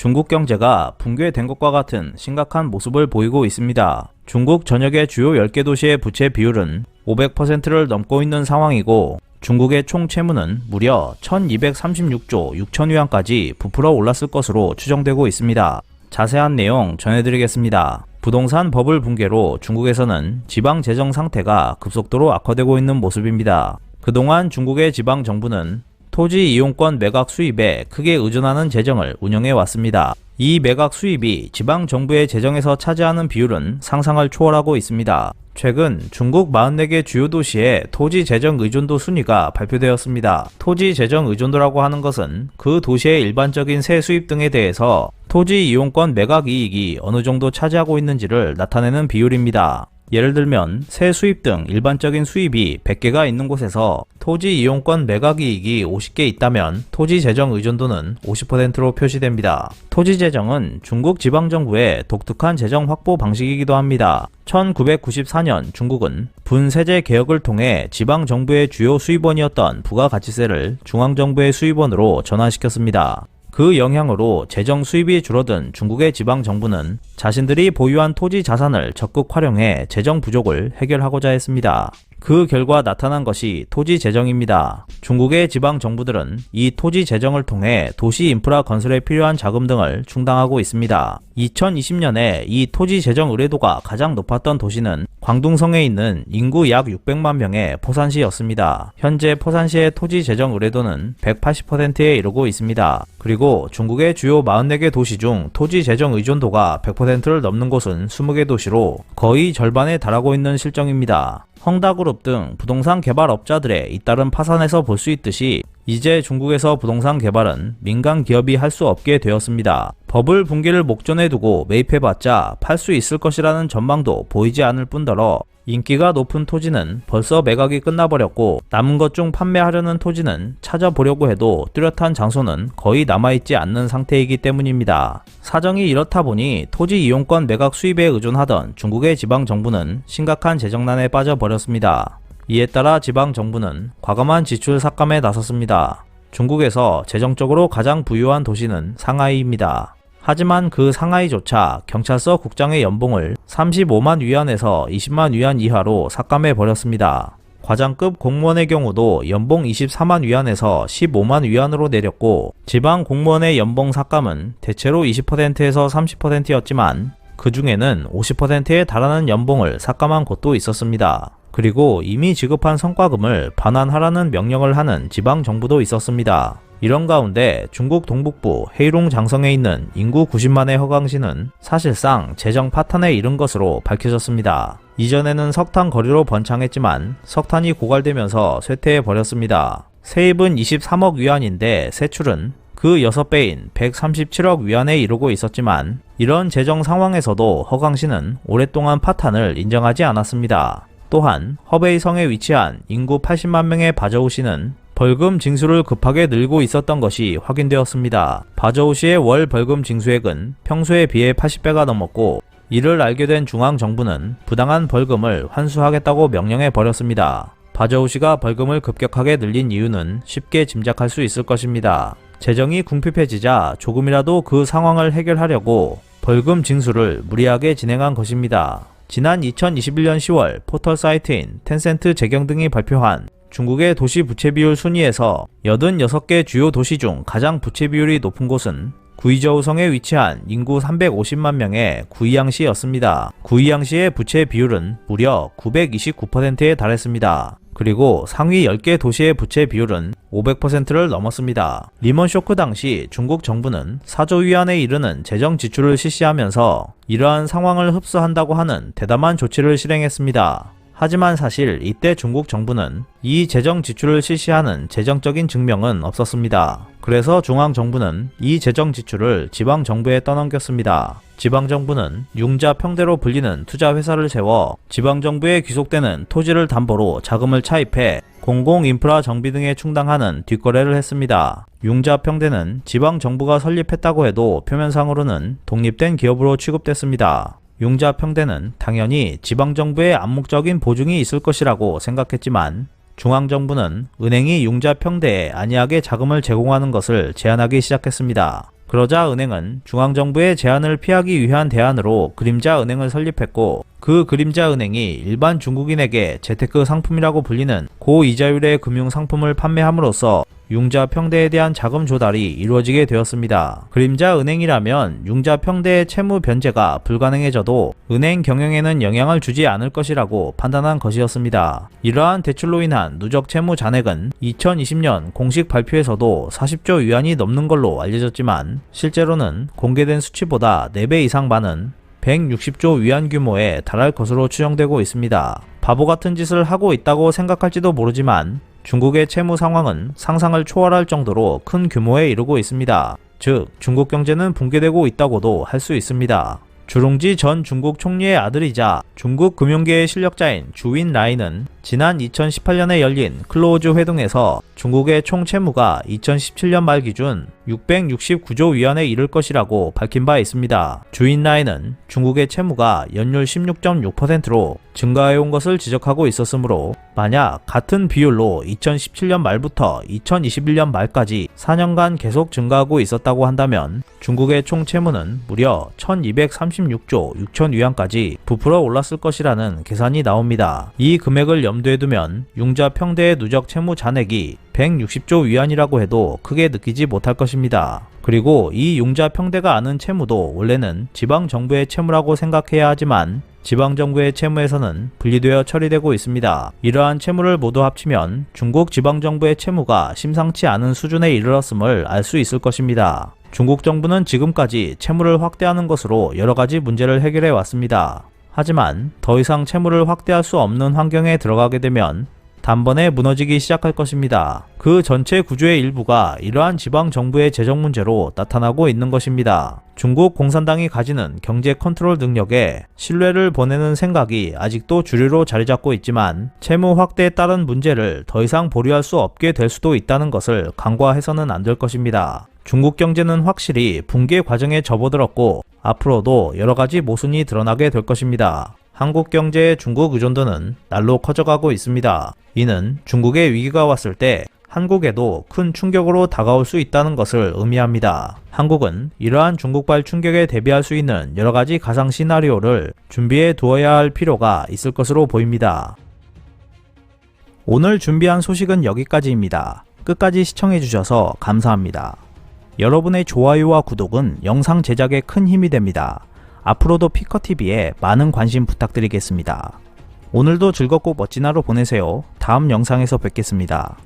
중국 경제가 붕괴된 것과 같은 심각한 모습을 보이고 있습니다. 중국 전역의 주요 10개 도시의 부채 비율은 500%를 넘고 있는 상황이고 중국의 총 채무는 무려 1236조 6천위안까지 부풀어 올랐을 것으로 추정되고 있습니다. 자세한 내용 전해드리겠습니다. 부동산 버블 붕괴로 중국에서는 지방 재정 상태가 급속도로 악화되고 있는 모습입니다. 그동안 중국의 지방 정부는 토지 이용권 매각 수입에 크게 의존하는 재정을 운영해 왔습니다. 이 매각 수입이 지방 정부의 재정에서 차지하는 비율은 상상을 초월하고 있습니다. 최근 중국 44개 주요 도시의 토지 재정 의존도 순위가 발표되었습니다. 토지 재정 의존도라고 하는 것은 그 도시의 일반적인 세 수입 등에 대해서 토지 이용권 매각 이익이 어느 정도 차지하고 있는지를 나타내는 비율입니다. 예를 들면 세 수입 등 일반적인 수입이 100개가 있는 곳에서 토지 이용권 매각 이익이 50개 있다면 토지 재정 의존도는 50%로 표시됩니다. 토지 재정은 중국 지방정부의 독특한 재정 확보 방식이기도 합니다. 1994년 중국은 분세제 개혁을 통해 지방정부의 주요 수입원이었던 부가가치세를 중앙정부의 수입원으로 전환시켰습니다. 그 영향으로 재정 수입이 줄어든 중국의 지방정부는 자신들이 보유한 토지 자산을 적극 활용해 재정 부족을 해결하고자 했습니다. 그 결과 나타난 것이 토지 재정입니다. 중국의 지방 정부들은 이 토지 재정을 통해 도시 인프라 건설에 필요한 자금 등을 충당하고 있습니다. 2020년에 이 토지 재정 의뢰도가 가장 높았던 도시는 광둥성에 있는 인구 약 600만 명의 포산시였습니다. 현재 포산시의 토지 재정 의뢰도는 180%에 이르고 있습니다. 그리고 중국의 주요 44개 도시 중 토지 재정 의존도가 100%를 넘는 곳은 20개 도시로 거의 절반에 달하고 있는 실정입니다. 헝다그룹 등 부동산 개발업자들의 잇따른 파산에서 볼 수 있듯이 이제 중국에서 부동산 개발은 민간 기업이 할 수 없게 되었습니다. 버블 붕괴를 목전에 두고 매입해봤자 팔 수 있을 것이라는 전망도 보이지 않을 뿐더러 인기가 높은 토지는 벌써 매각이 끝나버렸고 남은 것 중 판매하려는 토지는 찾아보려고 해도 뚜렷한 장소는 거의 남아있지 않는 상태이기 때문입니다. 사정이 이렇다 보니 토지 이용권 매각 수입에 의존하던 중국의 지방정부는 심각한 재정난에 빠져버렸습니다. 이에 따라 지방정부는 과감한 지출 삭감에 나섰습니다. 중국에서 재정적으로 가장 부유한 도시는 상하이입니다. 하지만 그 상하이조차 경찰서 국장의 연봉을 35만 위안에서 20만 위안 이하로 삭감해버렸습니다. 과장급 공무원의 경우도 연봉 24만 위안에서 15만 위안으로 내렸고 지방 공무원의 연봉 삭감은 대체로 20%에서 30%였지만 그 중에는 50%에 달하는 연봉을 삭감한 곳도 있었습니다. 그리고 이미 지급한 성과금을 반환하라는 명령을 하는 지방정부도 있었습니다. 이런 가운데 중국 동북부 헤이룽 장성에 있는 인구 90만의 허강시는 사실상 재정 파탄에 이른 것으로 밝혀졌습니다. 이전에는 석탄 거리로 번창했지만 석탄이 고갈되면서 쇠퇴해버렸습니다. 세입은 23억 위안인데 세출은 그 6배인 137억 위안에 이르고 있었지만 이런 재정 상황에서도 허강시는 오랫동안 파탄을 인정하지 않았습니다. 또한 허베이성에 위치한 인구 80만 명의 바저우시는 벌금 징수를 급하게 늘고 있었던 것이 확인되었습니다. 바저우시의 월 벌금 징수액은 평소에 비해 80배가 넘었고 이를 알게 된 중앙정부는 부당한 벌금을 환수하겠다고 명령해 버렸습니다. 바저우시가 벌금을 급격하게 늘린 이유는 쉽게 짐작할 수 있을 것입니다. 재정이 궁핍해지자 조금이라도 그 상황을 해결하려고 벌금 징수를 무리하게 진행한 것입니다. 지난 2021년 10월 포털 사이트인 텐센트 재경 등이 발표한 중국의 도시 부채 비율 순위에서 86개 주요 도시 중 가장 부채 비율이 높은 곳은 구이저우성에 위치한 인구 350만 명의 구이양시였습니다. 구이양시의 부채 비율은 무려 929%에 달했습니다. 그리고 상위 10개 도시의 부채 비율은 500%를 넘었습니다. 리먼 쇼크 당시 중국 정부는 4조 위안에 이르는 재정 지출을 실시하면서 이러한 상황을 흡수한다고 하는 대담한 조치를 실행했습니다. 하지만 사실 이때 중국 정부는 이 재정 지출을 실시하는 재정적인 증명은 없었습니다. 그래서 중앙정부는 이 재정 지출을 지방정부에 떠넘겼습니다. 지방정부는 융자평대로 불리는 투자회사를 세워 지방정부에 귀속되는 토지를 담보로 자금을 차입해 공공인프라 정비 등에 충당하는 뒷거래를 했습니다. 융자평대는 지방정부가 설립했다고 해도 표면상으로는 독립된 기업으로 취급됐습니다. 융자평대는 당연히 지방정부의 암묵적인 보증이 있을 것이라고 생각했지만 중앙정부는 은행이 융자평대에 안이하게 자금을 제공하는 것을 제한하기 시작했습니다. 그러자 은행은 중앙정부의 제한을 피하기 위한 대안으로 그림자 은행을 설립했고, 그 그림자 은행이 일반 중국인에게 재테크 상품이라고 불리는 고이자율의 금융상품을 판매함으로써 융자 평대에 대한 자금 조달이 이루어지게 되었습니다. 그림자 은행이라면 융자 평대의 채무 변제가 불가능해져도 은행 경영에는 영향을 주지 않을 것이라고 판단한 것이었습니다. 이러한 대출로 인한 누적 채무 잔액은 2020년 공식 발표에서도 40조 위안이 넘는 걸로 알려졌지만, 실제로는 공개된 수치보다 4배 이상 많은 160조 위안 규모에 달할 것으로 추정되고 있습니다. 바보 같은 짓을 하고 있다고 생각할지도 모르지만 중국의 채무 상황은 상상을 초월할 정도로 큰 규모에 이르고 있습니다. 즉, 중국 경제는 붕괴되고 있다고도 할 수 있습니다. 주룽지 전 중국 총리의 아들이자 중국 금융계의 실력자인 주윈 라이는 지난 2018년에 열린 클로우즈 회동에서 중국의 총 채무가 2017년 말 기준 669조 위안에 이를 것이라고 밝힌 바 있습니다. 주윈 라이는 중국의 채무가 연율 16.6%로 증가해온 것을 지적하고 있었으므로, 만약 같은 비율로 2017년 말부터 2021년 말까지 4년간 계속 증가하고 있었다고 한다면 중국의 총 채무는 무려 1236조 6천 위안까지 부풀어 올랐을 것이라는 계산이 나옵니다. 이 금액을 염두에 두면 융자 평대의 누적 채무 잔액이 160조 위안이라고 해도 크게 느끼지 못할 것입니다. 그리고 이 융자 평대가 아는 채무도 원래는 지방정부의 채무라고 생각해야 하지만 지방정부의 채무에서는 분리되어 처리되고 있습니다. 이러한 채무를 모두 합치면 중국 지방정부의 채무가 심상치 않은 수준에 이르렀음을 알 수 있을 것입니다. 중국 정부는 지금까지 채무를 확대하는 것으로 여러가지 문제를 해결해 왔습니다. 하지만 더 이상 채무를 확대할 수 없는 환경에 들어가게 되면 단번에 무너지기 시작할 것입니다. 그 전체 구조의 일부가 이러한 지방정부의 재정 문제로 나타나고 있는 것입니다. 중국 공산당이 가지는 경제 컨트롤 능력에 신뢰를 보내는 생각이 아직도 주류로 자리 잡고 있지만, 채무 확대에 따른 문제를 더 이상 보류할 수 없게 될 수도 있다는 것을 간과해서는 안 될 것입니다. 중국 경제는 확실히 붕괴 과정에 접어들었고 앞으로도 여러가지 모순이 드러나게 될 것입니다. 한국 경제의 중국 의존도는 날로 커져가고 있습니다. 이는 중국의 위기가 왔을 때 한국에도 큰 충격으로 다가올 수 있다는 것을 의미합니다. 한국은 이러한 중국발 충격에 대비할 수 있는 여러가지 가상 시나리오를 준비해 두어야 할 필요가 있을 것으로 보입니다. 오늘 준비한 소식은 여기까지입니다. 끝까지 시청해주셔서 감사합니다. 여러분의 좋아요와 구독은 영상 제작에 큰 힘이 됩니다. 앞으로도 피커TV에 많은 관심 부탁드리겠습니다. 오늘도 즐겁고 멋진 하루 보내세요. 다음 영상에서 뵙겠습니다.